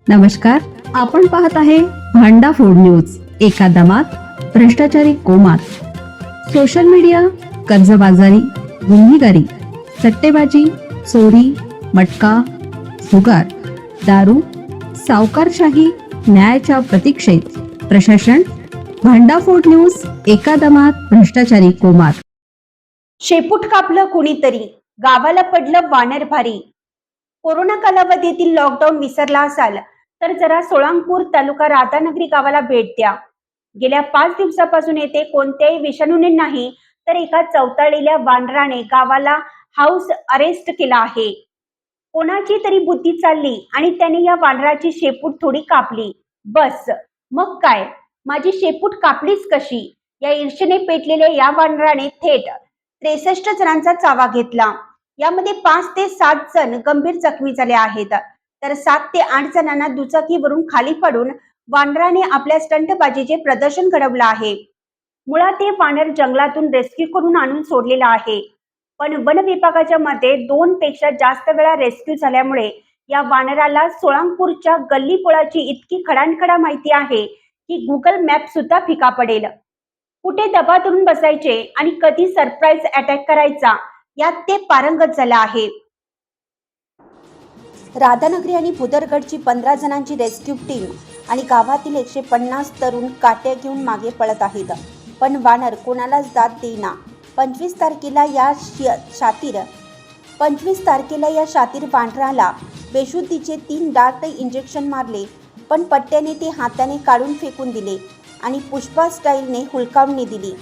नमस्कार, आपण पाहत आहे भांडा फोड न्यूज. एका दमात भ्रष्टाचारी कोमात. सोशल मीडिया, कर्जबाजारी, गुन्हेगारी, सट्टेबाजी, चोरी, मटका, जुगार, दारू, सावकारशाही, न्यायाच्या प्रतीक्षेत प्रशासन. भांडाफोड न्यूज. एका दमात भ्रष्टाचारी कोमात. शेपूट कापलं कुणीतरी, गावाला पडलं वानर भारी. कोरोना कालावधीतील लॉकडाऊन विसरला असाल तर जरा सोळांपूर तालुका राधानगरी गावाला भेट द्या. गेल्या 5 दिवसापासून येथे कोणत्याही विषाणूने नाही तर एका चवताळलेल्या वानराने गावाला हाऊस अरेस्ट केला आहे. कोणाची तरी बुद्धी चालली आणि त्याने या वानराची शेपूट थोडी कापली. बस, मग काय, माझी शेपूट कापलीच कशी, या ईर्षेने पेटलेल्या या वानराने थेट 63 जणांचा चावा घेतला. यामध्ये 5 ते 7 जण गंभीर जखमी झाले आहेत, तर 7 ते 8 जणांना दुचाकीवरून खाली पाडून वानराने आपल्या स्टंटबाजीचे प्रदर्शन घडवलं आहे. मुळात हे वानर जंगलातून रेस्क्यू करून आणून सोडलेला आहे, पण वन विभागाच्या मते 2 पेक्षा जास्त वेळा रेस्क्यू झाल्यामुळे या वानराला सोळांपूरच्या गल्लीपोळाची इतकी खडानखडा माहिती आहे की गुगल मॅप सुद्धा फिका पडेल. कुठे दबा धरून बसायचे आणि कधी सरप्राईज अटॅक करायचा यात ते पारंगत झालं आहे. राधानगरी आणि भुदरगडची 15 जणांची रेस्क्यू टीम आणि गावातील 150 तरुण काट्या घेऊन मागे पळत आहेत, पण वानर कोणालाच दाद देईना. 25 तारखेला या शातीर वानराला बेशुद्धीचे 3 डार्ट इंजेक्शन मारले, पण पट्ट्याने ते हाताने काढून फेकून दिले आणि पुष्पा स्टाईलने हुलकावणी दिली.